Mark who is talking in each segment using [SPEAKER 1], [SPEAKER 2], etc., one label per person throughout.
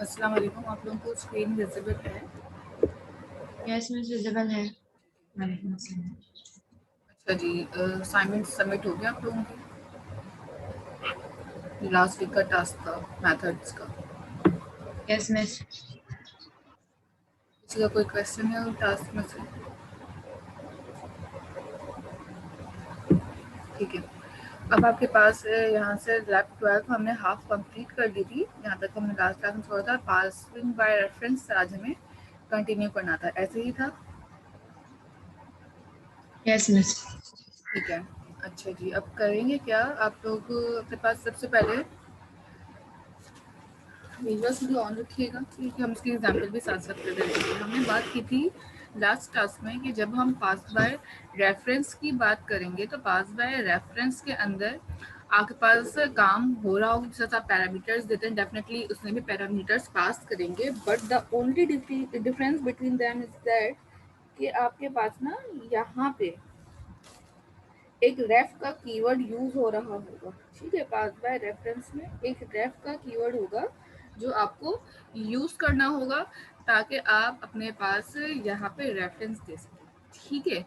[SPEAKER 1] अस्सलाम वालेकुम। आप लोगों को स्क्रीन विजिबल है?
[SPEAKER 2] यस मिस विजिबल है। वालेकुम अस्सलाम।
[SPEAKER 1] अच्छा जी, असाइनमेंट सबमिट हो गया आप लोगों की? लास्ट वीक का टास्क था मैथड्स का।
[SPEAKER 2] Yes miss.
[SPEAKER 1] किसी का कोई क्वेश्चन है उन टास्क में से? ठीक है। अब आपके पास यहाँ से लैब 12 हमने हाफ कंप्लीट कर दी थी। यहाँ तक हमने लास्ट क्लास में छोड़ा था। पासिंग बाय रेफरेंस आज हमें कंटिन्यू करना था, ऐसे ही था?
[SPEAKER 2] Yes miss.
[SPEAKER 1] ठीक है। अच्छा जी, अब करेंगे क्या आप लोग? अपने पास सबसे पहले विजुअल्स भी ऑन रखिएगा क्योंकि हम इसके एग्जाम्पल भी साथ साथ कर देंगे। हमने बात की थी लास्ट टास्क में कि जब हम पास बाय रेफरेंस की बात करेंगे तो पास बाय रेफरेंस के अंदर आपके पास काम हो रहा होगा, जैसे आप पैरामीटर्स देते हैं डेफिनेटली उसमें भी पैरामीटर्स पास करेंगे, but the only difference between them is that कि आपके पास ना यहाँ पे एक रेफ का कीवर्ड यूज हो रहा होगा। ठीक है, पास बाय रेफरेंस में एक रेफ का कीवर्ड होगा जो आपको यूज करना होगा ताकि आप अपने पास यहाँ पे रेफरेंस दे सकें। ठीक है,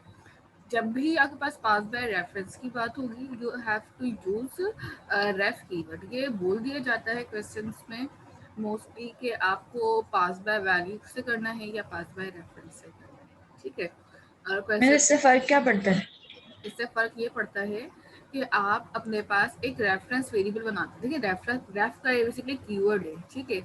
[SPEAKER 1] जब भी आपके पास पास बाय रेफरेंस की बात होगी you have to use ref keyword. ये बोल दिया जाता है क्वेश्चंस में मोस्टली कि आपको पास बाय वैल्यू से करना है या पास बाय रेफरेंस से करना है। ठीक है, और
[SPEAKER 2] मेरे
[SPEAKER 1] क्वेश्चन
[SPEAKER 2] इससे फर्क क्या पड़ता है?
[SPEAKER 1] इससे फ़र्क ये पड़ता है कि आप अपने पास एक रेफरेंस वेरिएबल बनाते हैं। देखिए रेफ का बेसिकली कीवर्ड है। ठीक है,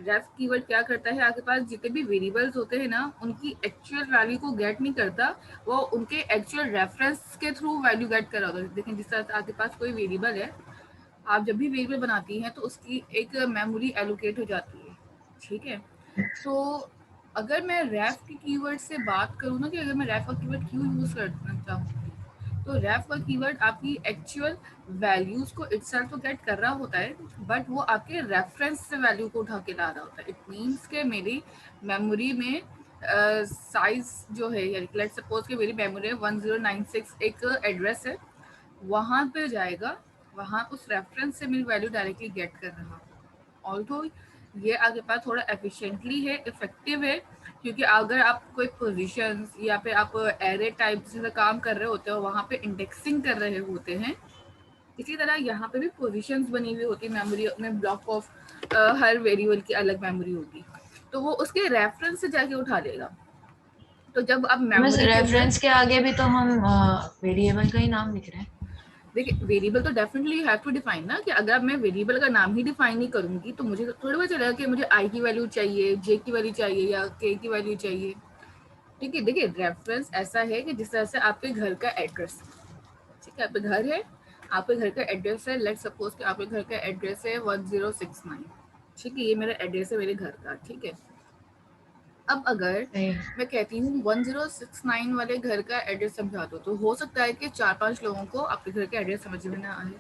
[SPEAKER 1] रेफ कीवर्ड क्या करता है, आपके पास जितने भी वेरिएबल्स होते हैं ना उनकी एक्चुअल वैल्यू को गेट नहीं करता, वो उनके एक्चुअल रेफरेंस के थ्रू वैल्यू गेट कर रहा होता है। देखिए जिस तरह से आपके पास कोई वेरिएबल है, आप जब भी वेरिएबल बनाती हैं तो उसकी एक मेमोरी एलोकेट हो जाती है। ठीक है, तो अगर मैं रेफ के कीवर्ड से बात करूँ ना कि अगर मैं रेफ का कीवर्ड क्यों यूज़ करना चाहूँ, तो रेफ का कीवर्ड आपकी एक्चुअल वैल्यूज को इटसेल्फ तो गेट कर रहा होता है, बट वो आपके रेफरेंस से वैल्यू को उठा के ला रहा होता है। इट मीन्स के मेरी मेमोरी में साइज जो है, लेट्स सपोज कि मेरी मेमोरी में 1096 एक एड्रेस है, वहाँ पे जाएगा, वहाँ उस रेफरेंस से मेरी वैल्यू डायरेक्टली गेट कर रहा हूँ। ऑल्दो ये आपके पास थोड़ा एफिशिएंटली है, इफेक्टिव है, क्योंकि अगर आप कोई पोजीशंस या फिर आप एरे टाइप से काम कर रहे होते हो वहाँ पे इंडेक्सिंग कर रहे होते हैं, इसी तरह यहाँ पे भी पोजीशंस बनी हुई होती है मेमोरी में, ब्लॉक ऑफ हर वेरिएबल की अलग मेमोरी होगी, तो वो उसके रेफरेंस से जाके उठा लेगा। तो जब आप
[SPEAKER 2] मिस
[SPEAKER 1] मेमोरी के अंदर
[SPEAKER 2] रेफरेंस के आगे भी तो हम वेरिएबल का ही नाम लिख रहे हैं।
[SPEAKER 1] देखिए वेरिएबल तो डेफिनेटली हैव टू डिफाइन ना, कि अगर मैं वेरिएबल का नाम ही डिफाइन नहीं करूंगी तो मुझे थोड़ी पता चलेगा कि मुझे आई की वैल्यू चाहिए, जे की वैल्यू चाहिए या के की वैल्यू चाहिए। ठीक है, देखिए रेफरेंस ऐसा है कि जिस तरह से आपके घर का एड्रेस, ठीक है, आपके घर है, आपके घर का एड्रेस है, लेट्स सपोज कि आपके घर का एड्रेस है 1069। ठीक है, ये मेरा एड्रेस है मेरे घर का। ठीक है, अब अगर
[SPEAKER 2] सही।
[SPEAKER 1] मैं कहती हूँ 1069 वाले घर का एड्रेस समझा दो, तो हो सकता है कि 4-5 लोगों को आपके घर का एड्रेस समझ में ना आए।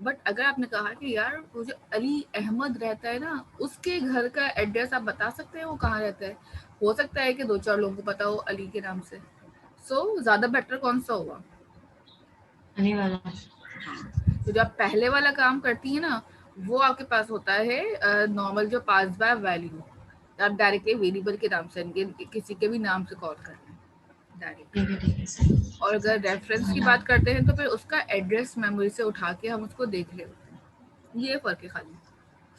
[SPEAKER 1] बट अगर आपने कहा कि यार मुझे अली अहमद रहता है ना, उसके घर का एड्रेस आप बता सकते हैं वो कहाँ रहता है, हो सकता है कि 2-4 लोगों को पता हो अली के नाम से। सो ज़्यादा बेटर कौन सा होगा?
[SPEAKER 2] आने वाला।
[SPEAKER 1] हाँ, तो जो आप पहले वाला काम करती है ना, वो आपके पास होता है नॉर्मल जो पास बाय वैल्यू, आप डायरेक्टली वेरिएबल के नाम से किसी के भी नाम से कॉल कर रहे हैं डायरेक्टली।
[SPEAKER 2] ठीक है सही।
[SPEAKER 1] और अगर रेफरेंस की बात करते हैं तो फिर उसका एड्रेस मेमोरी से उठा के हम उसको देख रहे होते हैं। ये फर्क है खाली।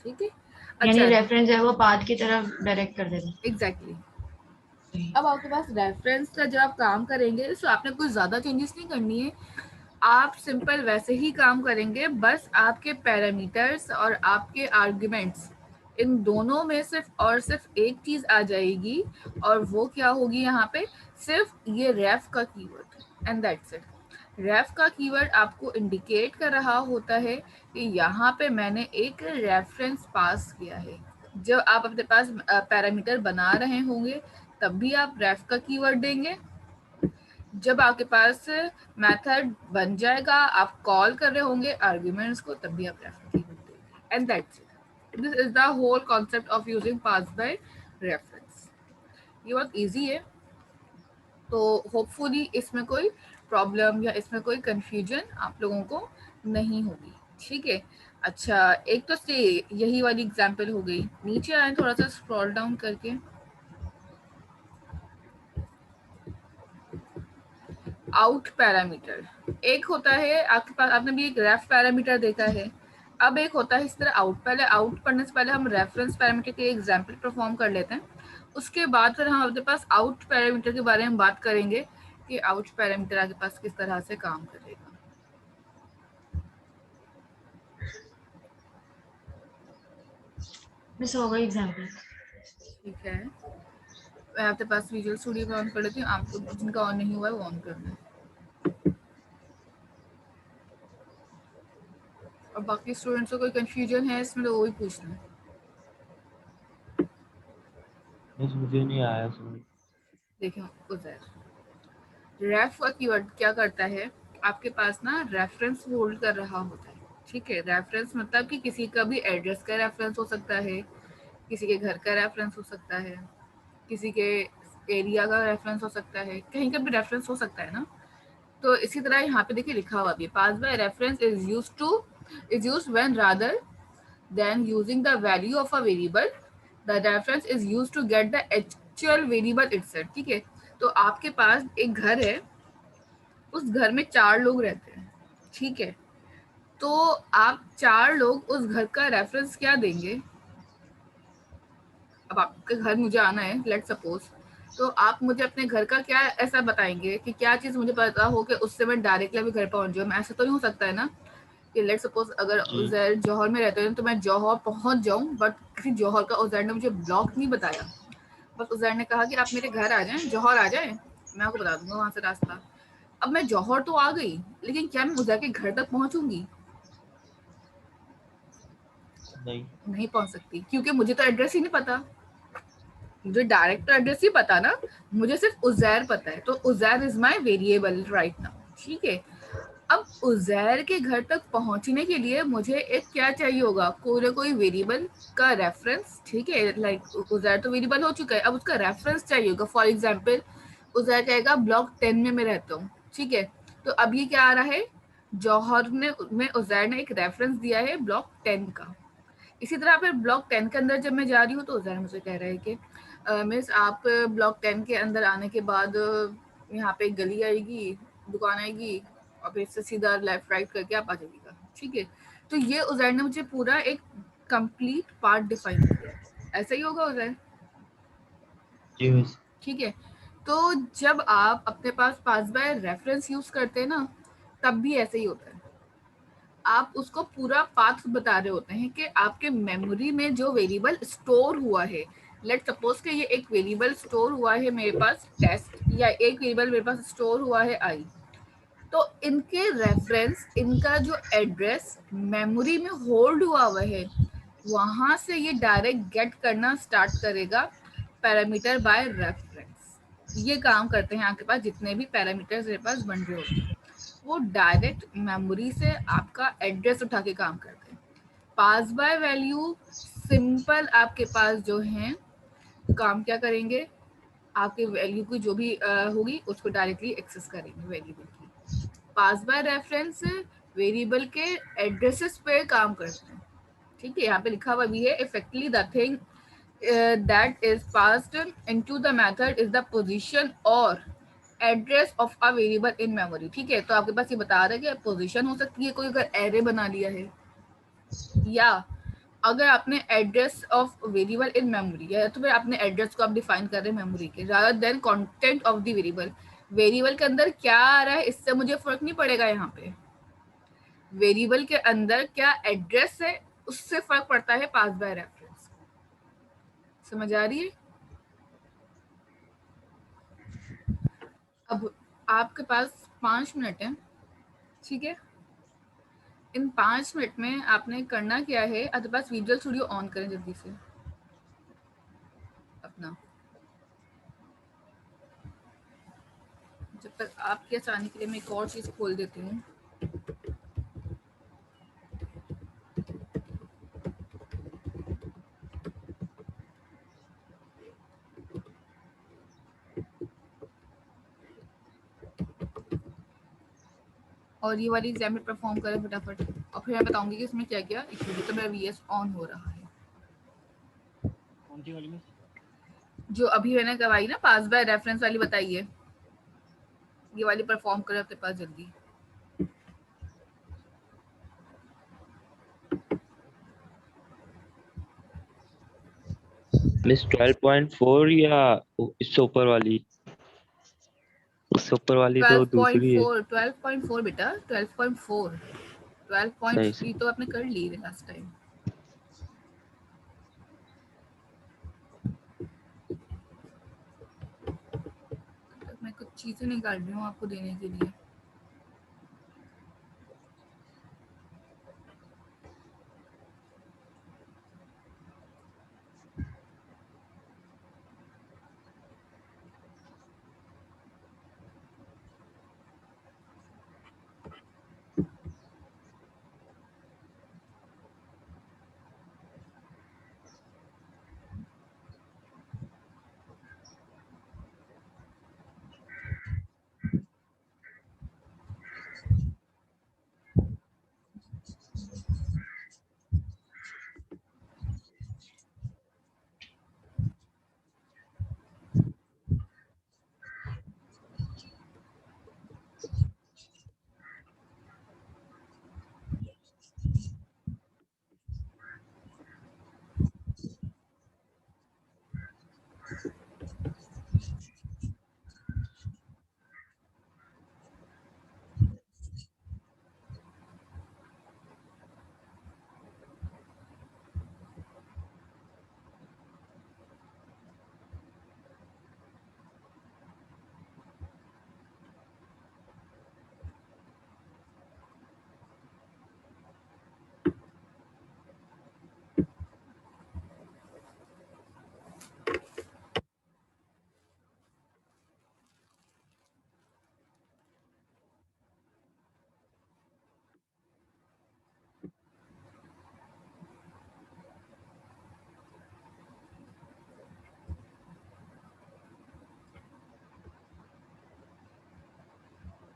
[SPEAKER 1] ठीक है,
[SPEAKER 2] यानी
[SPEAKER 1] अच्छा,
[SPEAKER 2] रेफरेंस है वो पाथ की तरफ डायरेक्ट कर देगा।
[SPEAKER 1] Exactly exactly.
[SPEAKER 2] सही।
[SPEAKER 1] अब आपके पास रेफरेंस का जब आप काम करेंगे तो आपने कुछ ज़्यादा चेंजेस नहीं करनी है, आप सिंपल वैसे ही काम करेंगे, बस आपके पैरामीटर्स और आपके आर्ग्यूमेंट्स इन दोनों में सिर्फ और सिर्फ एक चीज़ आ जाएगी, और वो क्या होगी यहाँ पे, सिर्फ ये रेफ का कीवर्ड, एंड दैट्स इट। रेफ का कीवर्ड आपको इंडिकेट कर रहा होता है कि यहाँ पे मैंने एक रेफरेंस पास किया है। जब आप अपने पास पैरामीटर बना रहे होंगे तब भी आप रेफ का कीवर्ड देंगे, जब आपके पास मेथड बन जाएगा, आप कॉल कर रहे होंगे आर्ग्यूमेंट्स को, तब भी आप रेफ का कीवर्ड देंगे, and that's it. This is the whole concept of using pass by reference. ये बहुत इजी है, तो होपफुली इसमें कोई प्रॉब्लम या इसमें कोई कंफ्यूजन आप लोगों को नहीं होगी। ठीक है, अच्छा, एक तो से यही वाली एग्जांपल हो गई। नीचे आए थोड़ा सा स्क्रॉल डाउन करके, आउट पैरामीटर एक होता है आपके पास, आपने भी एक रेफ पैरामीटर देखा है। अब एक होता है इस तरह आउट। पहले आउट पढ़ने से पहले हम रेफरेंस पैरामीटर के एग्जांपल परफॉर्म कर लेते हैं, उसके बाद फिर हम अपने पास आउट पैरामीटर के बारे में बात करेंगे कि आउट पैरामीटर आपके पास किस तरह से काम करेगा।
[SPEAKER 2] मिस हो गई एग्जाम्पल।
[SPEAKER 1] ठीक है, मैं आपके पास विजुअल स्टूडियो ऑन कर लेती हूँ, आपको जिनका ऑन नहीं हुआ है वो ऑन करना है। और बाकी स्टूडेंट्स को कोई कंफ्यूजन है इसमें तो वो भी पूछना है।
[SPEAKER 3] बस मुझे नहीं आया समझ।
[SPEAKER 1] देखिए उधर रेफ का कीवर्ड क्या करता है, आपके पास ना रेफरेंस होल्ड कर रहा होता है। ठीक है, रेफरेंस मतलब कि किसी का भी एड्रेस का रेफरेंस हो सकता है, किसी के घर का रेफरेंस हो सकता है, किसी के एरिया का रेफरेंस हो सकता है, कहीं का भी रेफरेंस हो सकता है ना। तो इसी तरह यहाँ पे देखिए लिखा हुआ भी, pass by reference is used when rather than using the value of a variable the reference is used to get the actual variable itself. ठीक है, तो आपके पास एक घर है, उस घर में 4 लोग रहते हैं। ठीक है, तो आप 4 लोग उस घर का रेफरेंस क्या देंगे। अब आपके घर मुझे आना है लेट सपोज, तो आप मुझे अपने घर का क्या ऐसा बताएंगे कि क्या चीज़ मुझे पता हो कि उससे मैं डायरेक्टली अभी घर पहुंच जाऊँ। ऐसा तो नहीं हो सकता है ना कि लेट सपोज अगर
[SPEAKER 3] जी
[SPEAKER 1] उजैर जौहर में रहते हैं तो मैं जौहर पहुंच जाऊं, बट किसी जौहर का उजैर ने मुझे ब्लॉक नहीं बताया। बस उजैर ने कहा कि आप मेरे घर आ जाएं, जौहर आ जाएं, मैं आपको बता दूंगा वहां से रास्ता। अब मैं जौहर तो आ गई, लेकिन क्या मैं उजैर के घर तक पहुंचूंगी?
[SPEAKER 3] नहीं।
[SPEAKER 1] नहीं पहुंच सकती, क्योंकि मुझे तो एड्रेस ही नहीं पता। मुझे डायरेक्ट एड्रेस ही पता ना, मुझे सिर्फ उजैर पता है, तो Uzair is my variable right now. ठीक है, अब उजैर के घर तक पहुंचने के लिए मुझे एक क्या चाहिए होगा, कोई ना कोई वेरिएबल का रेफरेंस। ठीक है, लाइक उजैर तो वेरिएबल हो चुका है, अब उसका रेफरेंस चाहिए होगा। फॉर एग्जाम्पल उजैर कहेगा ब्लॉक 10 में मैं रहता हूँ। ठीक है, तो अब ये क्या आ रहा है, जौहर ने में उजैर ने एक रेफरेंस दिया है ब्लॉक 10 का। इसी तरह फिर ब्लॉक 10 के अंदर जब मैं जा रही हूँ तो उजैर मुझे कह रहा है कि मिस आप ब्लॉक 10 के अंदर आने के बाद यहाँ पे एक गली आएगी, दुकान आएगी, और फिर इससे सीधा लेफ्ट राइट करके आप आ जाइएगा। ठीक है, तो ये उजैर ने मुझे पूरा एक कंप्लीट पार्ट डिफाइन किया है। ऐसा ही होगा उजैर।
[SPEAKER 3] जी मिस।
[SPEAKER 1] ठीक है, तो जब आप अपने पास बाय रेफरेंस यूज करते हैं ना, तब भी ऐसे ही होता है। आप उसको पूरा पाथ बता रहे होते हैं कि आपके मेमोरी में जो वेरिएबल स्टोर हुआ है। लेट सपोज कि ये एक वेरिएबल स्टोर हुआ है मेरे पास टेस्ट, या एक वेरिएबल मेरे पास स्टोर हुआ है आई। तो इनके रेफरेंस, इनका जो एड्रेस मेमोरी में होल्ड हुआ है, वहां से ये डायरेक्ट गेट करना स्टार्ट करेगा पैरामीटर बाय रेफरेंस। ये काम करते हैं आपके पास जितने भी पैरामीटर्स मेरे पास बन रहे होते हैं, वो डायरेक्ट मेमोरी से आपका एड्रेस उठा के काम करते हैं। पास बाय वैल्यू सिंपल आपके पास जो है काम क्या करेंगे, आपके वैल्यू की जो भी होगी उसको डायरेक्टली एक्सेस करेंगे वेरिएबल की। पास बाय रेफरेंस वेरिएबल के एड्रेसेस पे काम करते हैं। ठीक है, यहाँ पे लिखा हुआ भी है effectively the thing that is passed into the method is the position और address of a variable in memory. ठीक है, तो आपके पास ये बता रहा है कि पोजीशन हो सकती है, कोई अगर एरे बना लिया है, या अगर आपने address of variable in memory, या तो फिर आपने एड्रेस को आप डिफाइन कर रहे हैं मेमोरी के, rather than content of the variable. Variable के अंदर क्या आ रहा है इससे मुझे फर्क नहीं पड़ेगा। यहाँ पे वेरिएबल के अंदर क्या एड्रेस है उससे फर्क पड़ता है पास बाय रेफरेंस। समझ आ रही है? अब आपके पास 5 मिनट है। ठीक है, इन 5 मिनट में आपने करना क्या है, आपके पास विजुअल स्टूडियो ऑन करें जल्दी से अपना। जब तक आपके आसानी के लिए मैं एक और चीज़ खोल देती हूँ। और ये वाली एग्जाम्पल परफॉर्म करें फटाफट, और फिर मैं बताऊंगी कि इसमें क्या क्या इशू है। तो मेरा VS ऑन हो रहा है।
[SPEAKER 4] कौन सी वाली में?
[SPEAKER 1] जो अभी मैंने करवाई ना पास बाय रेफरेंस वाली बताइए, ये वाली परफॉर्म करें अपने पास जल्दी।
[SPEAKER 3] मिस 12.4 या इससे ऊपर वाली? उससे ऊपर वाली तो दूसरी है।
[SPEAKER 1] 12.4 बेटा, 12.4।
[SPEAKER 3] नहीं
[SPEAKER 1] 12.3 तो आपने कर ली लास्ट टाइम। मैं कुछ चीजें निकाल रही हूँ आपको देने के लिए।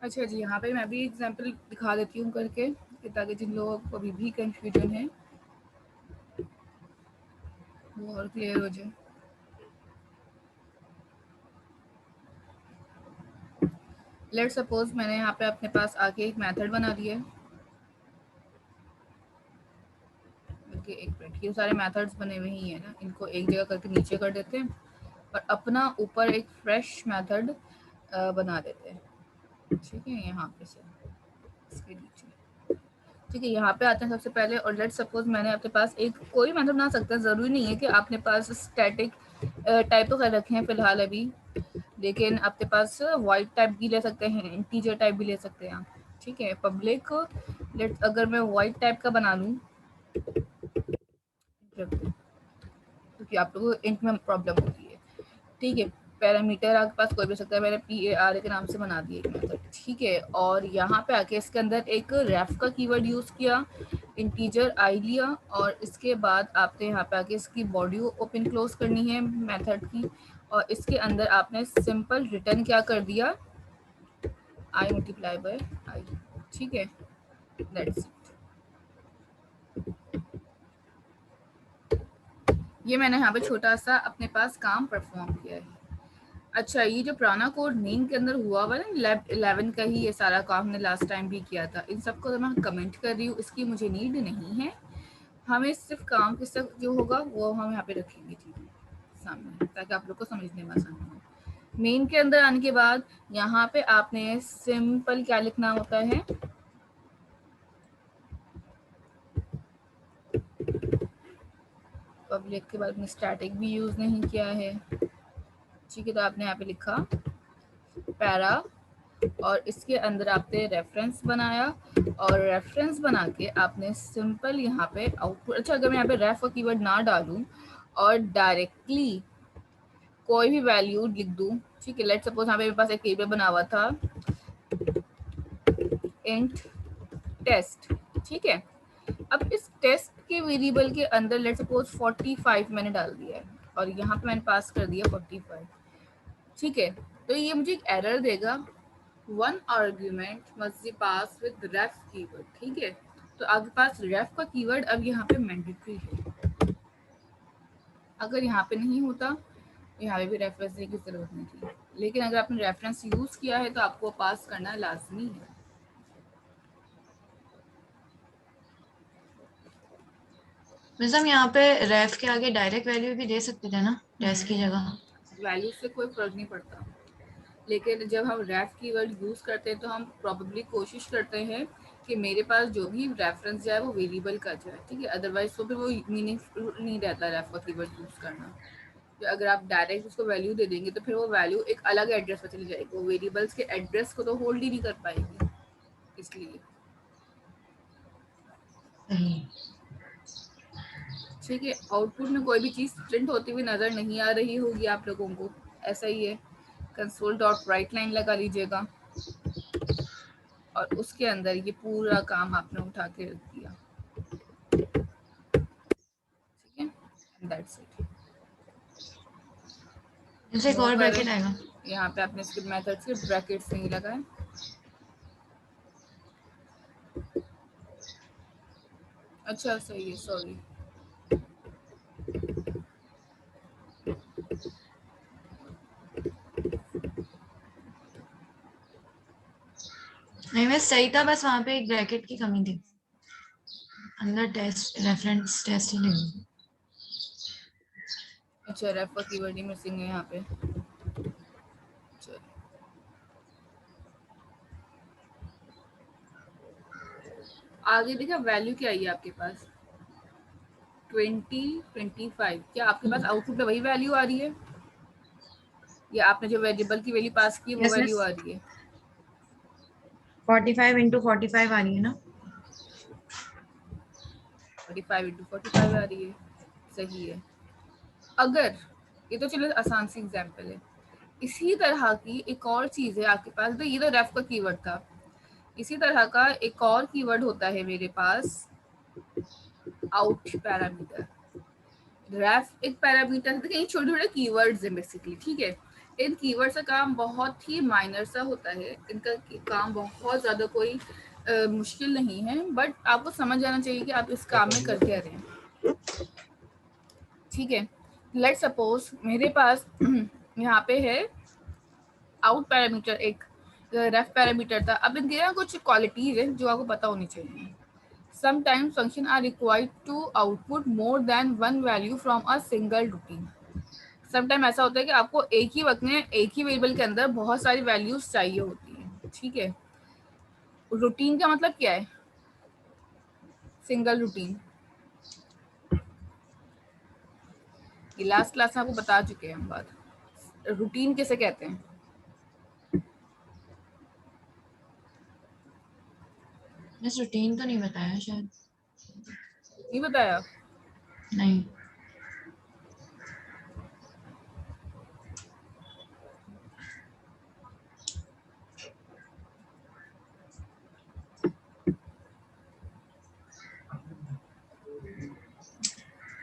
[SPEAKER 1] अच्छा जी, यहाँ पे मैं भी एग्जांपल दिखा देती हूँ करके, ताकि जिन लोगों को अभी भी कंफ्यूजन है वो और क्लियर हो जाए। लेट्स सपोज मैंने यहाँ पे अपने पास आके एक मेथड बना दिया है। ओके, एक मिनट, ये सारे मेथड्स बने हुए ही है ना, इनको एक जगह करके नीचे कर देते हैं और अपना ऊपर एक फ्रेश मेथड बना देते हैं। ठीक है, यहाँ पे से इसके नीचे। ठीक है, यहाँ पे आते हैं सबसे पहले। और लेट्स सपोज मैंने अपने पास एक कोई मेथड बना सकता है, ज़रूरी नहीं है कि आपने पास स्टैटिक टाइप तो कर रखे हैं फिलहाल अभी, लेकिन आपके पास वाइट टाइप भी ले सकते हैं, इंटीजर टाइप भी ले सकते हैं आप। ठीक है, पब्लिक लेट्स अगर मैं वाइट टाइप का बना लूँ, क्योंकि आप लोगों को इंट में प्रॉब्लम होती है। ठीक है, पैरामीटर आपके पास कोई भी सकता है, मैंने PAR के नाम से बना दिया एक मेथड। ठीक है, और यहाँ पे आके इसके अंदर एक रेफ का कीवर्ड यूज़ किया, इंटीजर आई लिया, और इसके बाद आपने यहाँ पे आके इसकी बॉडी ओपन क्लोज करनी है मेथड की, और इसके अंदर आपने सिंपल रिटर्न क्या कर दिया, आई मल्टीप्लाई बाय आई। ठीक है, दैट्स इट। ये मैंने यहाँ पे छोटा सा अपने पास काम परफॉर्म किया है। अच्छा, ये जो पुराना कोड मेन के अंदर हुआ हुआ है ना, लैब 11 का ही ये सारा काम हमने लास्ट टाइम भी किया था। इन सबको तो मैं कमेंट कर रही हूँ, इसकी मुझे नीड नहीं है। हमें सिर्फ काम किस तक जो होगा वो हम यहाँ पे रखेंगे ठीक सामने, ताकि आप लोग को समझने में आसान हो। मेन के अंदर आने के बाद यहाँ पे आपने सिंपल क्या लिखना होता है, पब्लिक के बाद में स्टैटिक भी यूज नहीं किया है। ठीक है, तो आपने यहाँ पे लिखा पैरा, और इसके अंदर आपने रेफरेंस बनाया, और रेफरेंस बना के आपने सिंपल यहाँ पे आउटपुट। अच्छा, अगर मैं यहाँ पे रेफ का कीवर्ड ना डालूं और डायरेक्टली कोई भी वैल्यू लिख दूं, ठीक है, लेट्स सपोज यहाँ पे मेरे पास एक टेबल बना हुआ था इंट टेस्ट। ठीक है, अब इस टेस्ट के वेरिएबल के अंदर लेट्स सपोज 45 मैंने डाल दिया है, और यहाँ पे मैंने पास कर दिया 45। ठीक है, तो ये मुझे एक एरर देगा, one argument must be pass with ref keyword. ठीक है, तो आपके पास रेफ का कीवर्ड अब यहाँ पे मैंडेटरी है। अगर यहाँ पे नहीं होता, यहाँ पे भी रेफरेंस देने की जरूरत नहीं थी, लेकिन अगर आपने रेफरेंस यूज किया है तो आपको पास करना लाजमी है।
[SPEAKER 2] मिस हम यहाँ पे रेफ के आगे डायरेक्ट वैल्यू भी दे सकते थे ना, डेस की जगह।
[SPEAKER 1] वैल्यू से कोई फर्क नहीं पड़ता, लेकिन जब हम रेफ कीवर्ड यूज करते हैं तो हम प्रोबेबली कोशिश करते हैं कि मेरे पास जो भी रेफरेंस जाए वो वेरिएबल का जाए। ठीक है, अदरवाइज तो फिर वो मीनिंगफुल नहीं रहता रेफ का कीवर्ड यूज करना। तो अगर आप डायरेक्ट उसको वैल्यू दे देंगे तो फिर वो वैल्यू एक अलग एड्रेस पर चली जाएगी, वो वेरिएबल्स के एड्रेस को तो होल्ड ही नहीं कर पाएगी। इसलिए ठीक है, आउटपुट में कोई भी चीज प्रिंट होती हुई नजर नहीं आ रही होगी आप लोगों को, ऐसा ही है। कंसोल डॉट राइट लाइन लगा लीजिएगा और उसके अंदर ये पूरा काम आपने उठा के रख दिया। ठीक है, दैट्स इट।
[SPEAKER 2] जैसे एक और ब्रैकेट आएगा,
[SPEAKER 1] यहाँ पे आपने इसके मेथड्स के ब्रैकेट्स नहीं लगाए। अच्छा सही है, सॉरी।
[SPEAKER 2] नहीं बस सही था, बस वहाँ पे एक ब्रैकेट की कमी थी, अंदर टेस्ट रेफरेंस टेस्ट ही नहीं।
[SPEAKER 1] अच्छा, रेफ का कीवर्ड ही मिसिंग है यहाँ पे। आगे देखा वैल्यू क्या आई है आपके पास 20 25। क्या आपके पास आउटपुट में वही वैल्यू आ रही है या आपने जो वेरिएबल की वैल्यू पास की वो वैल्यू आ रही है?
[SPEAKER 2] 45 into 45 आ रही है ना,
[SPEAKER 1] 45 into 45 आ रही है, सही है। अगर ये तो चलो आसान सी एग्जांपल है, इसी तरह की एक और चीज है आपके पास। तो ये तो रेफ का कीवर्ड था, इसी तरह का एक और कीवर्ड होता है मेरे पास, आउट पैरामीटर। रेफ एक पैरामीटर, देखिए छोटे छोटे कीवर्ड्स हैं बेसिकली। ठीक है, इन कीवर्ड्स का काम बहुत ही माइनर सा होता है, इनका काम बहुत ज्यादा कोई मुश्किल नहीं है, बट आपको समझ जाना चाहिए कि आप इस काम में कर क्या रहे हैं। ठीक है, लेट सपोज मेरे पास यहाँ पे है आउट पैरामीटर, एक रेफ पैरामीटर था। अब इनके ना कुछ क्वालिटीज है जो आपको पता होनी चाहिए। Sometimes functions are required to output more than one value from a single routine. Sometimes ऐसा होता है कि आपको एक ही वक्त में एक ही वेरिएबल के अंदर बहुत सारी वैल्यूज चाहिए होती है। ठीक है, रूटीन का मतलब क्या है? Single routine. ये लास्ट क्लास में आपको बता चुके हैं हम बात। रूटीन किसे कहते हैं?
[SPEAKER 2] बस रूटीन तो नहीं बताया शायद।
[SPEAKER 1] नहीं बताया?
[SPEAKER 2] नहीं,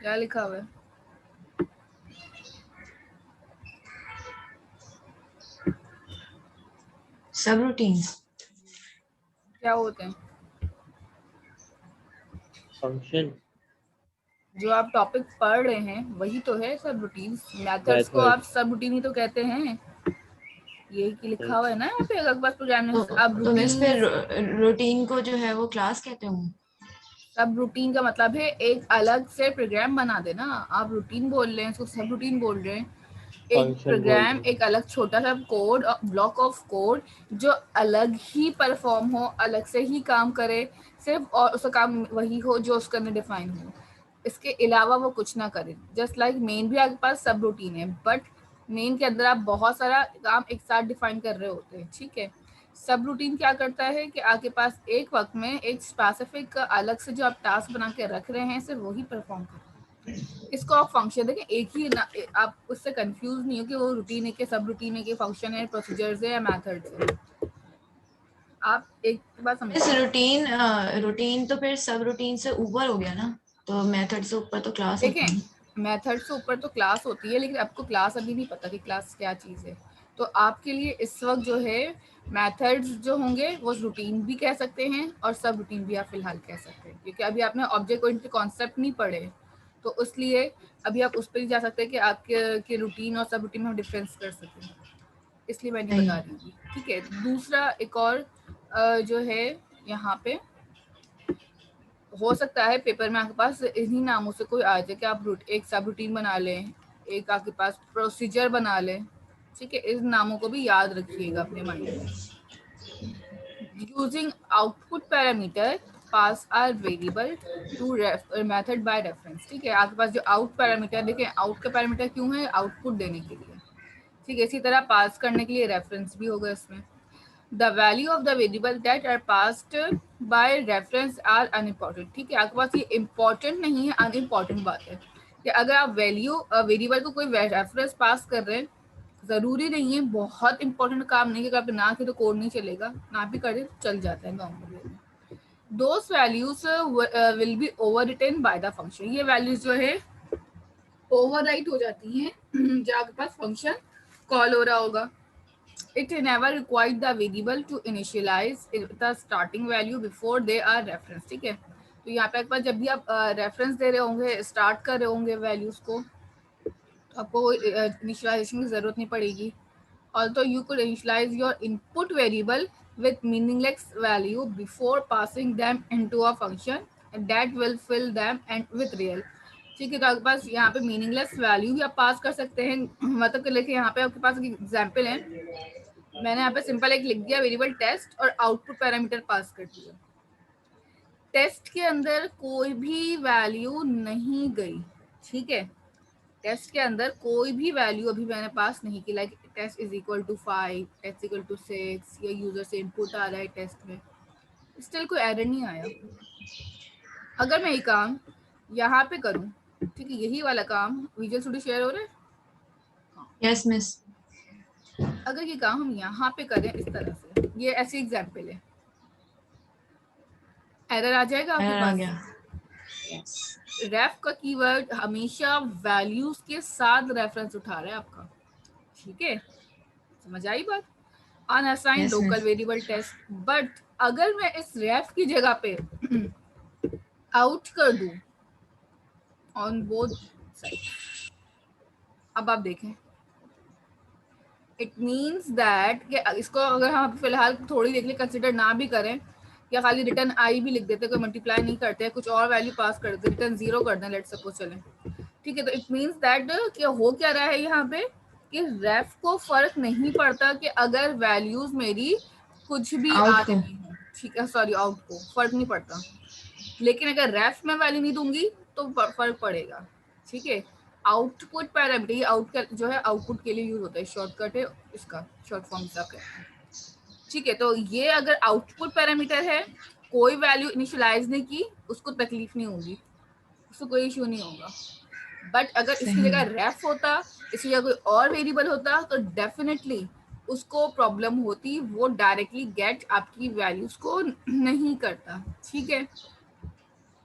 [SPEAKER 1] क्या लिखा हुआ है?
[SPEAKER 2] सब रूटीन्स
[SPEAKER 1] क्या होते हैं?
[SPEAKER 3] फंक्शन
[SPEAKER 1] जो आप टॉपिक पढ़ रहे हैं वही तो है सब रूटीन। मेथड्स को आप सब रूटीन ही तो कहते हैं, यही लिखा हुआ है ना यहाँ पे। अगर बस प्रोग्रामिंग अब
[SPEAKER 2] तो मिस फिर
[SPEAKER 1] रूटीन,
[SPEAKER 2] रूटीन को जो है वो क्लास कहते हूँ।
[SPEAKER 1] सब रूटीन का मतलब है एक अलग से प्रोग्राम बना देना। आप रूटीन बोल रहे हैं, उसको सब रूटीन बोल रहे हैं। एक
[SPEAKER 3] फंक्शन बोल
[SPEAKER 1] प्रोग्राम,
[SPEAKER 3] रहे
[SPEAKER 1] एक अलग छोटा सा कोड, ब्लॉक ऑफ कोड जो अलग ही परफॉर्म हो, अलग से ही काम करे सिर्फ, और उसका काम वही हो जो उसके अंदर डिफाइन हो, इसके अलावा वो कुछ ना करे। जस्ट लाइक मेन भी आपके पास सब रूटीन है, बट मेन के अंदर आप बहुत सारा काम एक साथ डिफाइन कर रहे होते हैं। ठीक है, सब रूटीन क्या करता है कि आपके पास एक वक्त में एक स्पेसिफिक अलग से जो आप टास्क बना के रख रहे हैं सिर्फ वही परफॉर्म कर रहे हैं। इसको आप फंक्शन देखें, एक ही ना, आप उससे कंफ्यूज नहीं हो कि वो रूटीन है कि सब रूटीन है कि फंक्शन है, प्रोसीजर्स है या मेथड्स है। आप एक बात
[SPEAKER 2] इस
[SPEAKER 1] समझिए,
[SPEAKER 2] रूटीन रूटीन तो फिर सब रूटीन से ऊपर हो गया ना, तो मेथड से ऊपर तो क्लास होती है।
[SPEAKER 1] देखें मेथड से ऊपर तो क्लास होती है, लेकिन आपको क्लास अभी नहीं पता कि क्लास क्या चीज़ है। तो आपके लिए इस वक्त जो है मेथड्स जो होंगे वो रूटीन भी कह सकते हैं और सब रूटीन भी आप फिलहाल कह सकते हैं, क्योंकि अभी आपने ऑब्जेक्ट ओरिएंटेड कॉन्सेप्ट नहीं पढ़े, तो इसलिए अभी आप उस पर ही जा सकते हैं कि आपके रूटीन और सब रूटीन में हम डिफरेंस कर सकें, इसलिए मैं नहीं
[SPEAKER 2] सही
[SPEAKER 1] बता
[SPEAKER 2] है।
[SPEAKER 1] रही थी। ठीक है, दूसरा एक और जो है यहाँ पे हो सकता है पेपर में आपके पास इन्हीं नामों से कोई आ जाए कि आप एक सब रूटीन बना लें, एक आपके पास प्रोसीजर बना लें। ठीक है, इन नामों को भी याद रखिएगा अपने माइंड में। Using output parameter pass are variable to method by reference. ठीक है, आपके पास जो आउट पैरामीटर, देखें आउट का पैरामीटर क्यों है, आउटपुट देने के लिए। ठीक है, इसी तरह पास करने के लिए रेफरेंस भी होगा इसमें। The value of the variable that are passed by reference are unimportant। ठीक है, आपके पास ये इम्पोर्टेंट नहीं है, अनइम्पोर्टेंट बात है कि अगर आप वेरिएबल को कोई रेफरेंस पास कर रहे हैं, जरूरी नहीं है, बहुत इंपॉर्टेंट काम नहीं है, अगर आप ना के तो कोड नहीं चलेगा, ना भी करे तो चल जाता है normally. Those values will be overwritten by the function। ये वैल्यूज जो है ओवरराइट हो जाती हैं जब आपके पास फंक्शन कॉल हो रहा होगा। It never required the variable to initialize the starting value before they are referenced। ठीक है, तो यहाँ पे एक बार जब भी आप रेफरेंस दे रहे होंगे, स्टार्ट कर रहे होंगे वैल्यूज को, तो आपको इनिशियलाइजेशन की जरूरत नहीं पड़ेगी। Although you could initialize your input variable with meaningless value before passing them into a function and that will fill them and with real। ठीक है, तो आपके पास यहाँ पे मीनिंगलेस वैल्यू भी आप पास कर सकते हैं। मतलब कि लेके यहाँ पे आपके पास एक एग्जाम्पल है, मैंने यहाँ पे सिंपल एक लिख दिया वेरिएबल टेस्ट और आउटपुट पैरामीटर पास कर दिया। टेस्ट के अंदर कोई भी वैल्यू नहीं गई। ठीक है, टेस्ट के अंदर कोई भी वैल्यू अभी मैंने पास नहीं की, like test is equal to 5, test equal to 6, या यूजर से इनपुट आ रहा है टेस्ट में, स्टिल कोई एरर नहीं आया। अगर मैं ये काम यहाँ पे करूँ, ठीक है, यही वाला काम विजुअल स्टूडियो शेयर हो रहा है,
[SPEAKER 2] यस मिस।
[SPEAKER 1] अगर ये काम हम यहाँ पे करें इस तरह से, ये ऐसी एग्जाम्पल है, एरर आ जाएगा आपके
[SPEAKER 2] एरर आ
[SPEAKER 1] पास।
[SPEAKER 2] गया।
[SPEAKER 1] रेफ का कीवर्ड हमेशा वैल्यूज के साथ रेफरेंस उठा रहा है आपका। ठीक है, समझ आई बात। Unassigned
[SPEAKER 2] Yes,
[SPEAKER 1] local
[SPEAKER 2] miss.
[SPEAKER 1] Variable test, but अगर मैं इस रेफ की जगह पे आउट कर दूं ऑन बोथ साइड, अब आप देखें, इट मीन्स दैट कि इसको अगर हम फिलहाल थोड़ी देख ले, कंसिडर ना भी करें, या खाली रिटर्न आई भी लिख देते, कोई मल्टीप्लाई नहीं करते, कुछ और वैल्यू पास कर देते, रिटर्न 0 कर दें, लेट सपोज चलें। ठीक है, तो इट मीन्स दैट कि हो क्या रहा है यहाँ पे कि रेफ को फर्क नहीं पड़ता कि अगर वैल्यूज मेरी कुछ भी आ
[SPEAKER 2] आउट को
[SPEAKER 1] रही है। ठीक है, सॉरी, आउट को फर्क नहीं पड़ता, लेकिन अगर रेफ में वैल्यू नहीं दूंगी तो फर्क पड़ेगा। ठीक है, आउटपुट पैरामीटर, ये आउट का जो है आउटपुट के लिए यूज होता है, शॉर्टकट है इसका, शॉर्ट फॉर्म इसका कहते हैं। ठीक है, तो ये अगर आउटपुट पैरामीटर है, कोई वैल्यू इनिशियलाइज नहीं की, उसको तकलीफ नहीं होगी, उसको कोई इशू नहीं होगा। बट अगर इसकी जगह रेफ होता, इसकी जगह कोई और वेरिएबल होता, तो डेफिनेटली उसको प्रॉब्लम होती, वो डायरेक्टली गेट आपकी वैल्यूज को नहीं करता। ठीक है,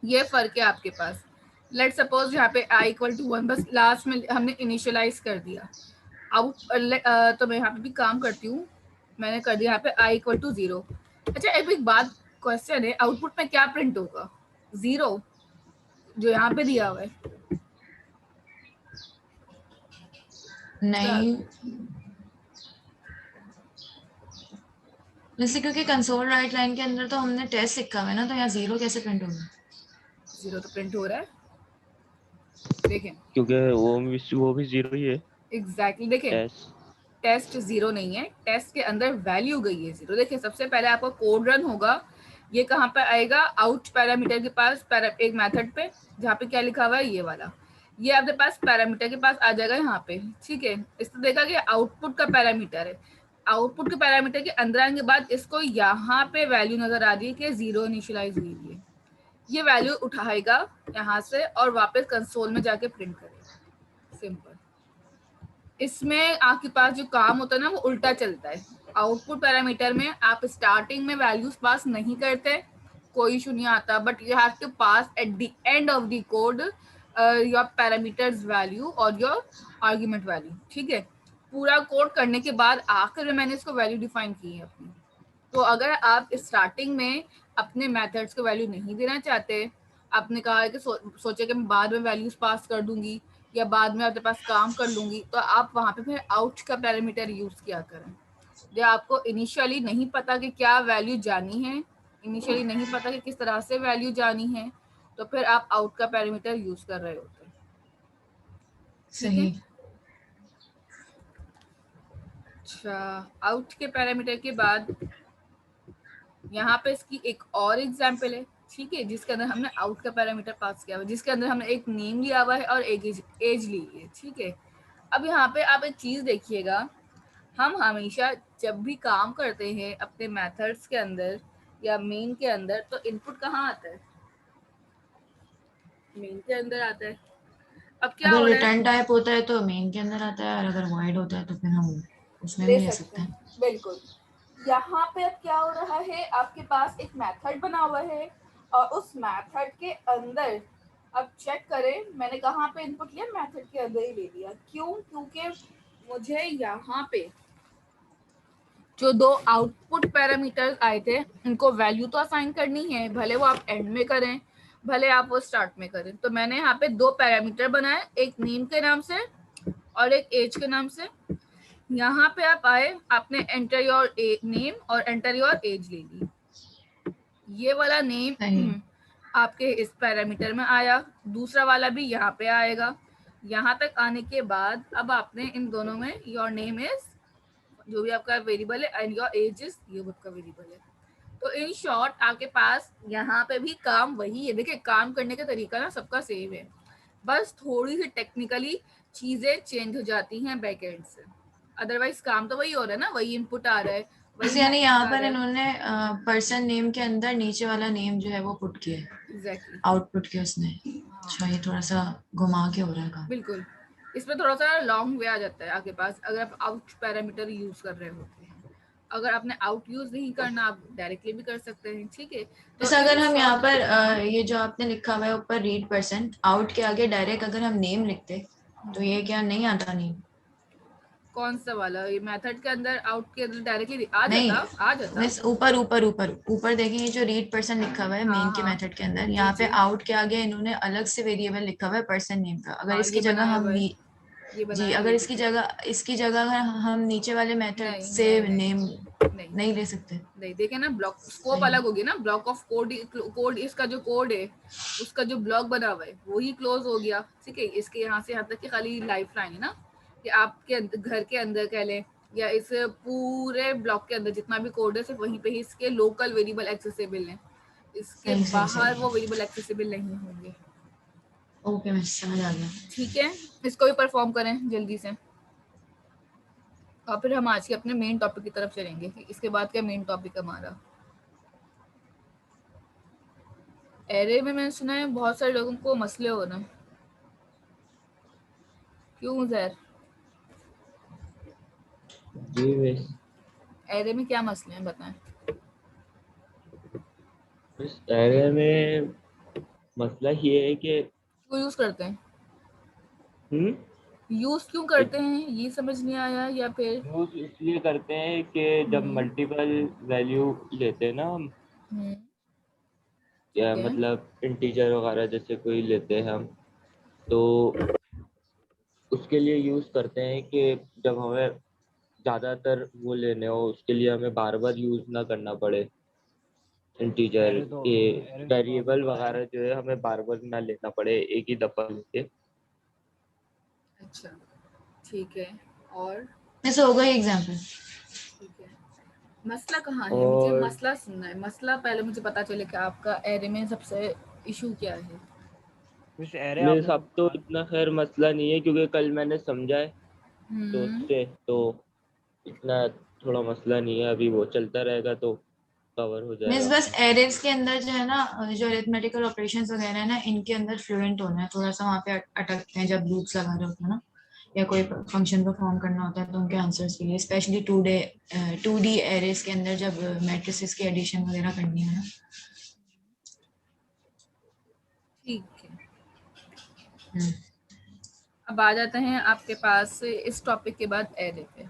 [SPEAKER 1] ये फर्क है आपके पास। लेट सपोज यहाँ पे i इक्वल टू 1, बस लास्ट में हमने इनिशियलाइज कर दिया आउट, तो मैं यहाँ पे भी काम करती हूँ, मैंने कर दिया यहाँ पे i इक्वल टू 0। अच्छा, एक बात, क्वेश्चन है, आउटपुट में क्या प्रिंट होगा? 0, जो यहाँ पे दिया हुआ है।
[SPEAKER 2] नहीं, वैसे क्योंकि कंसोल राइट लाइन के अंदर तो हमने टेस्ट लिखा हुआ है ना, तो यहाँ 0 कैसे प्रिंट होगा?
[SPEAKER 1] 0 तो प्रिंट हो रहा है, देखें,
[SPEAKER 3] क्योंकि वो भी 0 ही है।
[SPEAKER 1] एग्जैक्टली देखें, टेस्ट 0 नहीं है, टेस्ट के अंदर वैल्यू गई है 0। देखिए, सबसे पहले आपका कोड रन होगा, ये कहाँ पे आएगा? आउट पैरामीटर के पास, एक मेथड पे, जहाँ पे क्या लिखा हुआ है ये वाला, ये आपके पास पैरामीटर के पास आ जाएगा यहाँ पे। ठीक है, इसको देखा कि आउटपुट का पैरामीटर है, आउटपुट के पैरामीटर के अंदर आने के बाद इसको यहाँ पे वैल्यू नजर आ रही है कि 0 इनिशियलाइज हुई है, ये वैल्यू उठाएगा यहाँ से और वापस कंसोल में जाके प्रिंट करेगा। सिंपल। इसमें आपके पास जो काम होता है ना, वो उल्टा चलता है। आउटपुट पैरामीटर में आप स्टार्टिंग में वैल्यूज पास नहीं करते, कोई इशू नहीं आता, but you have to pass at the end of the code your parameters value और योर आर्गुमेंट वैल्यू। ठीक है, पूरा कोड करने के बाद आखिर में मैंने इसको वैल्यू डिफाइन की है अपनी। तो अगर आप स्टार्टिंग में अपने मेथड्स को वैल्यू नहीं देना चाहते, आपने कहा है कि सोचे कि मैं बाद में वैल्यूज पास कर दूंगी या बाद में आपके पास काम कर लूंगी, तो आप वहां पे फिर आउट का पैरामीटर यूज किया करें। जब आपको इनिशियली नहीं पता कि क्या वैल्यू जानी है, इनिशियली नहीं पता कि किस तरह से वैल्यू जानी है, तो फिर आप आउट का पैरामीटर यूज कर रहे होते हैं। ठीक है।
[SPEAKER 2] सही।
[SPEAKER 1] अच्छा, आउट के पैरामीटर के बाद यहाँ पे इसकी एक और एग्जाम्पल है, ठीक है, जिसके अंदर हमने आउट का पैरामीटर पास किया हुआ है, जिसके अंदर हमने एक नेम लिया हुआ है और एक एज ली है। ठीक है। अब यहाँ पे आप एक चीज देखिएगा, हम हमेशा जब भी काम करते हैं अपने मेथड्स के अंदर या मेन के अंदर, तो इनपुट कहाँ आता है? मेन के अंदर आता है। अब क्या
[SPEAKER 2] अगर
[SPEAKER 1] हो रहा है,
[SPEAKER 2] रिटर्न टाइप होता है तो मेन के अंदर आता है, और अगर वॉइड होता है तो फिर हम उसमें
[SPEAKER 1] ले
[SPEAKER 2] भी ले
[SPEAKER 1] सकते
[SPEAKER 2] सकते
[SPEAKER 1] हैं,
[SPEAKER 2] हैं।
[SPEAKER 1] बिल्कुल। यहाँ पे अब क्या हो रहा है, आपके पास एक मेथड बना हुआ है और उस मेथड के अंदर अब चेक करें, मैंने कहाँ पे इनपुट लिया, मेथड के अंदर ही ले लिया। क्यों? क्योंकि मुझे यहाँ पे जो दो आउटपुट पैरामीटर्स आए थे उनको वैल्यू तो असाइन करनी है, भले वो आप एंड में करें भले आप वो स्टार्ट में करें। तो मैंने यहाँ पे दो पैरामीटर बनाए, एक नेम के नाम से और एक एज के नाम से। यहाँ पे आप आए, आपने एंटर योर नेम और एंटर योर एज ले ली। ये वाला नेम
[SPEAKER 2] सही।
[SPEAKER 1] आपके इस पैरामीटर में आया, दूसरा वाला भी यहाँ पे आएगा। यहाँ तक आने के बाद अब आपने इन दोनों में योर नेम इज जो भी आपका वेरिएबल है एंड योर एज इज ये आपका वेरिएबल है। तो इन शॉर्ट आपके पास यहाँ पे भी काम वही है। देखिए, काम करने का तरीका ना सबका सेम है, बस थोड़ी सी टेक्निकली चीजें चेंज हो जाती हैं बैक एंड से, अदरवाइज काम तो वही हो रहा है ना, वही इनपुट आ रहा है, वही
[SPEAKER 2] बस यानी यहाँ
[SPEAKER 1] मैसेज आ
[SPEAKER 2] पर
[SPEAKER 1] रहा है।
[SPEAKER 2] इन्होंने पर्सन नेम के अंदर नीचे वाला नेम जो है वो पुट किया है,
[SPEAKER 1] एग्जैक्टली।
[SPEAKER 2] आउटपुट किया उसने। अच्छा, ये थोड़ा सा घुमा के हो रहा है काम।
[SPEAKER 1] बिल्कुल, इसमें थोड़ा सा लॉन्ग वे आ जाता है आपके पास अगर आप आउट पैरामीटर यूज कर रहे होते हैं। अगर आपने आउट यूज नहीं करना, आप डायरेक्टली भी कर सकते हैं। ठीक है। तो
[SPEAKER 2] जैसे अगर
[SPEAKER 1] इन
[SPEAKER 2] हम यहाँ
[SPEAKER 1] शॉर्ट
[SPEAKER 2] पर ये जो आपने लिखा हुआ है ऊपर रीड परसेंट आउट के आगे डायरेक्ट अगर हम नेम लिखते तो ये क्या नहीं आता? नहीं
[SPEAKER 1] कौन सा वाला, ये मेथड के अंदर आउट के अंदर डायरेक्टली आ
[SPEAKER 2] नहीं,
[SPEAKER 1] जाता, आ जाता।
[SPEAKER 2] मिस ऊपर ऊपर ऊपर ऊपर देखें, ये जो रीड पर्सन लिखा हुआ है
[SPEAKER 1] हाँ
[SPEAKER 2] मेन के
[SPEAKER 1] हाँ,
[SPEAKER 2] मेथड के अंदर,
[SPEAKER 1] जी
[SPEAKER 2] यहाँ पे
[SPEAKER 1] जी,
[SPEAKER 2] आउट के आगे इन्होंने अलग से वेरिएबल लिखा हुआ है पर्सन नेम का। अगर
[SPEAKER 1] हाँ ये
[SPEAKER 2] इसकी जगह
[SPEAKER 1] बनाया
[SPEAKER 2] हम
[SPEAKER 1] हुआ है, ये
[SPEAKER 2] जी,
[SPEAKER 1] बनाया हुआ
[SPEAKER 2] अगर
[SPEAKER 1] है
[SPEAKER 2] इसकी
[SPEAKER 1] देखिए।
[SPEAKER 2] जगह अगर हम नीचे वाले मेथड
[SPEAKER 1] नहीं
[SPEAKER 2] से
[SPEAKER 1] नहीं नहीं
[SPEAKER 2] नेम
[SPEAKER 1] नहीं
[SPEAKER 2] नहीं ले सकते।
[SPEAKER 1] नहीं, देखे ना, ब्लॉक स्कोप
[SPEAKER 2] सही।
[SPEAKER 1] अलग होगी ना, ब्लॉक ऑफ कोड, कोड इसका जो कोड है उसका जो ब्लॉक बना हुआ है वही क्लोज हो गया। ठीक है। इसके यहाँ से यहाँ तक की खाली लाइफ लाइन है ना, कि आपके घर के अंदर कह लें या इस पूरे ब्लॉक के अंदर जितना भी कोड है सिर्फ वहीं पे ही इसके लोकल वेरिएबल एक्सेसिबल है, इसके
[SPEAKER 2] सही सही
[SPEAKER 1] बाहर
[SPEAKER 2] सही।
[SPEAKER 1] वो वेरिएबल एक्सेसिबल नहीं होंगे।
[SPEAKER 2] ओके, मैं समझ आ गया।
[SPEAKER 1] ठीक है। इसको भी परफॉर्म करें जल्दी से और फिर हम आज के अपने मेन टॉपिक की तरफ चलेंगे कि इसके बाद क्या मेन टॉपिक हमारा। एरे में मैंने सुना है बहुत सारे लोगों को मसले हो रहे हैं, क्यों जैर?
[SPEAKER 3] जी मिस।
[SPEAKER 1] एरे में क्या मसले हैं बताएं।
[SPEAKER 3] इस एरिया में मसला ये है कि
[SPEAKER 1] क्यों यूज करते हैं,
[SPEAKER 3] हम्म
[SPEAKER 1] यूज क्यों करते हैं ये समझ नहीं आया, या फिर
[SPEAKER 3] यूज इसलिए करते हैं कि जब
[SPEAKER 1] हम्म
[SPEAKER 3] मल्टीपल वैल्यू लेते हैं ना हम, या
[SPEAKER 1] ठीक है।
[SPEAKER 3] मतलब इंटीजर वगैरह जैसे कोई लेते हैं हम, तो उसके लिए यूज करते हैं कि जब हमें ज्यादातर वो लेने हो उसके लिए हमें बार बार यूज ना करना पड़े इंटीजर
[SPEAKER 4] एरे तो
[SPEAKER 3] ये
[SPEAKER 4] एरे तो आपने
[SPEAKER 3] वेरिएबल
[SPEAKER 4] पढ़ा है।
[SPEAKER 3] वगैरह जो है हमें बार बार ना लेना पड़े एक ही दफा लेके।
[SPEAKER 1] अच्छा, ठीक है। और
[SPEAKER 2] ऐसे हो गई एग्जाम्पल।
[SPEAKER 1] ठीक है, मसला कहाँ है, मुझे
[SPEAKER 3] और
[SPEAKER 1] मसला सुनना है। मसला पहले मुझे पता चले कि आपका एरे में सबसे इशू क्या है।
[SPEAKER 4] मिस एरे
[SPEAKER 3] मेरे
[SPEAKER 4] आपने तो
[SPEAKER 3] साथ तो
[SPEAKER 4] पढ़ा है।
[SPEAKER 3] इतना खैर मसला नहीं है क्योंकि कल मैंने समझा है दोस्त
[SPEAKER 1] हम्म
[SPEAKER 3] से, तो इतना थोड़ा मसला नहीं है, अभी वो चलता रहेगा तो कवर हो
[SPEAKER 2] मीन्स
[SPEAKER 3] जाएगा
[SPEAKER 2] बस
[SPEAKER 3] अपना।
[SPEAKER 2] एरेज के अंदर जो है ना, जो अरिथमेटिकल ऑपरेशंस वगैरह है ना, इनके अंदर फ्लुएंट होना है। थोड़ा सा वहाँ पे अटकते हैं जब लूप्स लगा रहे होते हैं ना, या कोई फंक्शन परफॉर्म करना होता है तो उनके आंसर्स के लिए, स्पेशली 2D एरेज के अंदर जब मैट्रिसेस की एडिशन वगैरह करनी है ना।
[SPEAKER 1] ठीक है।
[SPEAKER 2] हम्म।
[SPEAKER 1] अब आ जाते हैं आपके पास इस टॉपिक के बाद एरे पे।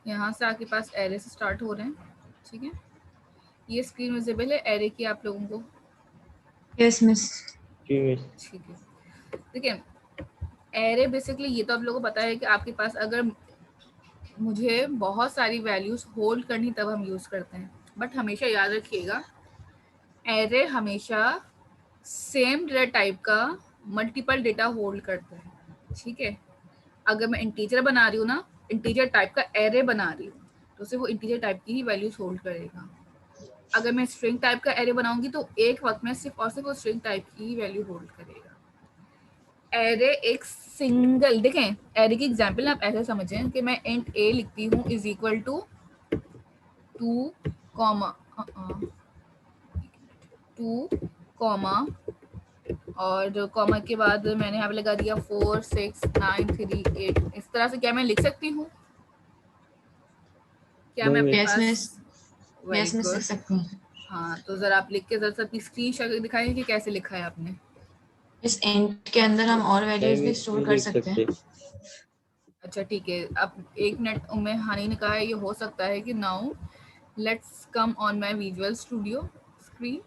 [SPEAKER 1] यहाँ से आपके पास एरे से स्टार्ट हो रहे हैं, ठीक है। ये स्क्रीन विजिबल है एरे की आप लोगों को?
[SPEAKER 2] Yes miss.
[SPEAKER 3] जी मिस।
[SPEAKER 1] ठीक है, देखिए एरे बेसिकली ये तो आप लोगों को पता है कि आपके पास अगर मुझे बहुत सारी वैल्यूज होल्ड करनी तब हम यूज करते हैं, बट हमेशा याद रखिएगा एरे हमेशा सेम डेटा टाइप का मल्टीपल डेटा होल्ड करता है, ठीक है। अगर मैं इंटीजर बना रही हूँ ना, इंटीजर टाइप का एरे बना रही हूँ, तो सिर्फ वो इंटीजर टाइप की ही वैल्यूज होल्ड करेगा। अगर मैं स्ट्रिंग टाइप का एरे बनाऊंगी तो एक वक्त में सिर्फ और सिर्फ वो स्ट्रिंग टाइप की ही वैल्यू होल्ड करेगा। एरे एक सिंगल, देखें एरे की एग्जांपल आप ऐसे समझें कि मैं इंट ए लिखती हूँ is equal to 2 comma 2 comma और कॉमा के बाद मैंने यहाँ पे लगा दिया 4 6 9 3 8। इस तरह से क्या मैं लिख सकती हूँ? क्या मैं अपने
[SPEAKER 2] यस मिस।
[SPEAKER 1] पास? वेरी
[SPEAKER 2] यस मिस लिख
[SPEAKER 1] गुड।
[SPEAKER 2] सकते हैं।
[SPEAKER 1] हाँ तो जरा आप लिख के जरा अपनी स्क्रीनशॉट दिखाएं कि कैसे लिखा है आपने।
[SPEAKER 2] इस इंट के अंदर हम और
[SPEAKER 3] नहीं
[SPEAKER 2] वैल्यूज भी
[SPEAKER 3] मिस,
[SPEAKER 2] स्टोर
[SPEAKER 3] नहीं
[SPEAKER 2] कर
[SPEAKER 3] लिख
[SPEAKER 2] सकते हैं।
[SPEAKER 1] अच्छा ठीक है, अब 1 मिनट उम्मे हानि ने कहा है ये हो सकता है कि now let's come on my visual studio screen,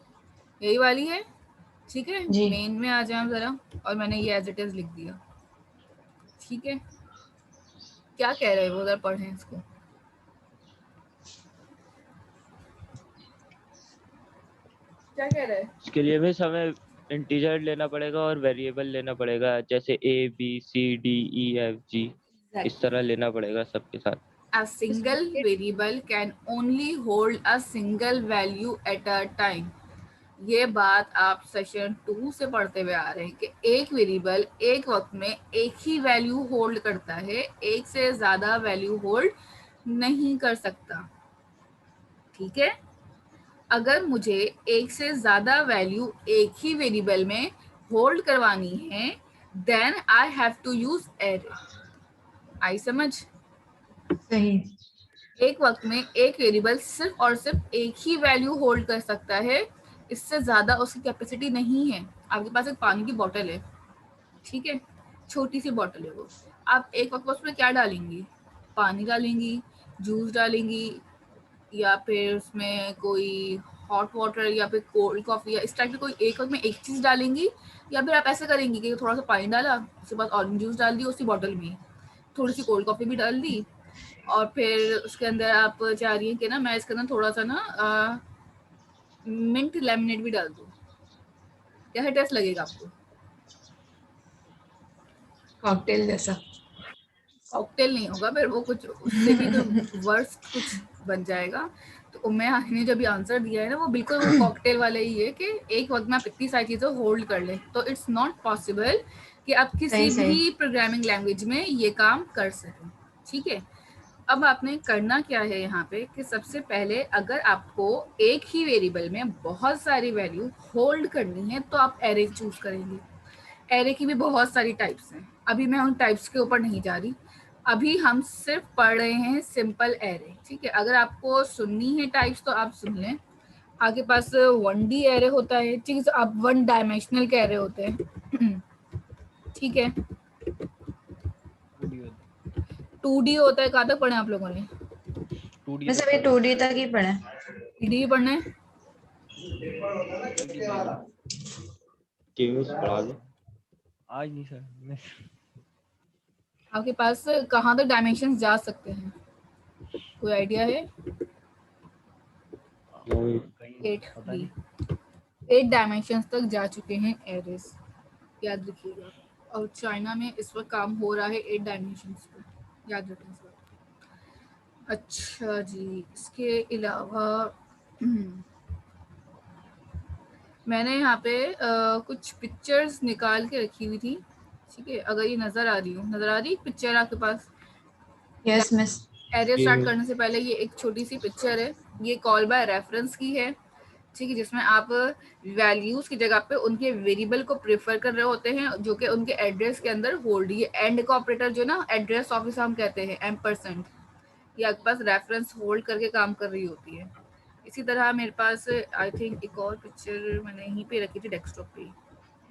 [SPEAKER 1] यही वाली है, ठीक है।
[SPEAKER 2] जी।
[SPEAKER 1] मेन में आ जाए जरा, और मैंने ये एज इट इज लिख दिया, ठीक है। क्या कह रहे हैं वो, जरा पढ़ें इसको। क्या कह रहे हैं?
[SPEAKER 3] इसके लिए मिस हमें इंटीजर लेना पड़ेगा और वेरिएबल लेना पड़ेगा, जैसे A B C D E F G, इस तरह लेना पड़ेगा सबके साथ।
[SPEAKER 1] A single variable can only hold a single value at a time। ये बात आप सेशन 2 से पढ़ते हुए आ रहे हैं कि एक वेरिएबल एक वक्त में एक ही वैल्यू होल्ड करता है, एक से ज्यादा वैल्यू होल्ड नहीं कर सकता, ठीक है। अगर मुझे एक से ज्यादा वैल्यू एक ही वेरिएबल में होल्ड करवानी है then I have to use array. आई समझ?
[SPEAKER 2] सही।
[SPEAKER 1] एक वक्त में एक वेरिएबल सिर्फ और सिर्फ एक ही वैल्यू होल्ड कर सकता है, इससे ज्यादा उसकी कैपेसिटी नहीं है। आपके पास एक पानी की बोतल है, ठीक है, छोटी सी बोतल है वो, आप एक वक्त में उसमें क्या डालेंगी? पानी डालेंगी, जूस डालेंगी, या फिर उसमें कोई हॉट वाटर या फिर कोल्ड कॉफी या इस टाइप की कोई एक वक्त में एक चीज डालेंगी, या फिर आप ऐसे करेंगी कि थोड़ा सा पानी डाला, उसके बाद ऑरेंज जूस डाल दिया उसी बॉटल में, थोड़ी सी कोल्ड कॉफी भी डाल दी, और फिर उसके अंदर आप चाह रही हैं कि ना मैं इसके अंदर थोड़ा सा ना मिंट लेमनेड भी डाल दूँ, कैसा टेस्ट लगेगा आपको?
[SPEAKER 2] कॉकटेल जैसा।
[SPEAKER 1] कॉकटेल नहीं होगा, फिर वो कुछ उससे भी तो वर्स्ट कुछ बन जाएगा। तो उम्मे ने जो भी आंसर दिया है ना वो बिल्कुल वो कॉकटेल वाला ही है कि एक वक्त में आप इतनी सारी चीज़ें होल्ड कर लें, तो इट्स नॉट पॉसिबल कि आप किसी
[SPEAKER 2] सही सही।
[SPEAKER 1] भी प्रोग्रामिंग लैंग्वेज में ये काम कर सकें, ठीक है। अब आपने करना क्या है यहाँ पे कि सबसे पहले अगर आपको एक ही वेरिएबल में बहुत सारी वैल्यू होल्ड करनी है तो आप एरे चूज करेंगे। एरे की भी बहुत सारी टाइप्स हैं, अभी मैं उन टाइप्स के ऊपर नहीं जा रही, अभी हम सिर्फ पढ़ रहे हैं सिंपल एरे, ठीक है। अगर आपको सुननी है टाइप्स तो आप सुन लें। आपके पास 1D एरे होता है, ठीक है, आप 1 डायमेंशनल के एरे होते हैं ठीक है। 2D होता है, कहाँ तक पढ़े आप लोगों ने?
[SPEAKER 4] 2D
[SPEAKER 2] वैसे
[SPEAKER 4] तक
[SPEAKER 2] अभी 2D तक ही पढ़े।
[SPEAKER 1] 3D भी पढ़ना है?
[SPEAKER 3] जी मिस, पढ़ा दो।
[SPEAKER 4] आज नहीं सर मैं
[SPEAKER 1] आपके पास कहाँ तक डायमेंशन जा सकते हैं, कोई आइडिया है?
[SPEAKER 3] नहीं।
[SPEAKER 4] पता नहीं।
[SPEAKER 1] 8 डायमेंशन तक जा चुके हैं एरेस, याद रखिएगा। और चाइना में इस वक्त काम हो रहा है 8 डायमेंशन पर, याद रखें इस बात। अच्छा जी, इसके अलावा मैंने यहाँ पे कुछ पिक्चर्स निकाल के रखी हुई थी, ठीक है। अगर ये नज़र आ रही पिक्चर आपके पास?
[SPEAKER 2] Yes miss.
[SPEAKER 1] एरे
[SPEAKER 3] जी
[SPEAKER 1] स्टार्ट
[SPEAKER 3] मिस।
[SPEAKER 1] करने से पहले ये एक छोटी सी पिक्चर है, ये कॉल बाय रेफरेंस की है, ठीक है, जिसमें आप वैल्यूज की जगह पे उनके वेरिएबल को प्रेफर कर रहे होते हैं जो कि उनके एड्रेस के अंदर होल्ड, ये एंड का ऑपरेटर जो ना एड्रेस ऑफिस हम कहते हैं %, ये आपके पास रेफरेंस होल्ड करके काम कर रही होती है। इसी तरह मेरे पास आई थिंक एक और पिक्चर मैंने यहीं पे रखी थी डेस्कटॉप पे,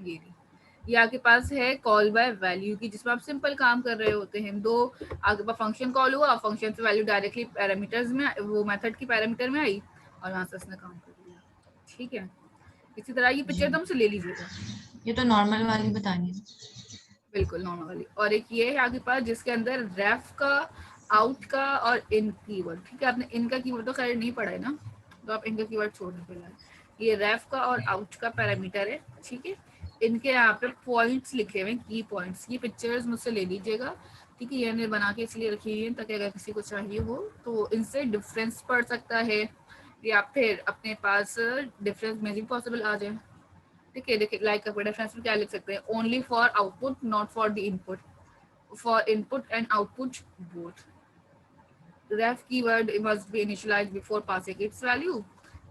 [SPEAKER 1] ये आपके पास है कॉल बाय वैल्यू की, जिसमें आप सिंपल काम कर रहे होते हैं। दो आपके पास फंक्शन कॉल हुआ, फंक्शन से वैल्यू डायरेक्टली पैरामीटर्स में वो मेथड की पैरामीटर में आई और वहां से उसने काम कर लिया। ठीक है, इसी तरह ये पिक्चर तुमसे ले लीजिएगा।
[SPEAKER 2] ये तो नॉर्मल वाली बतानी है।
[SPEAKER 1] बिल्कुल नॉर्मल वाली। और एक ये है आपके पास जिसके अंदर रेफ का, आउट का और इन कीवर्ड। ठीक है, आपने इनका कीवर्ड तो खैर नहीं पढ़ा है ना, तो आप इनका कीवर्ड छोड़ने फिलहाल। ये रेफ का और आउट का पैरामीटर है। ठीक है, इनके यहाँ पे पॉइंट्स लिखे हुए हैं, की पॉइंट्स। ये पिक्चर्स मुझसे ले लीजिएगा। ठीक है, ये बना के इसलिए रखी हुई है ताकि अगर किसी को चाहिए हो तो इनसे डिफरेंस पढ़ सकता है, या फिर अपने पास डिफरेंस में भी पॉसिबल आ जाए। ठीक है, देखिए लाइक का डिफरेंस में क्या लिख सकते हैं, only for output not for the input, for input and output both. ref keyword must be initialized before passing its value,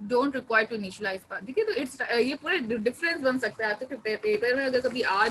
[SPEAKER 1] don't require to initialize। ठीक है, तो इट्स ये पूरे डिफरेंस बन सकता है आपके पेपर में अगर कभी आज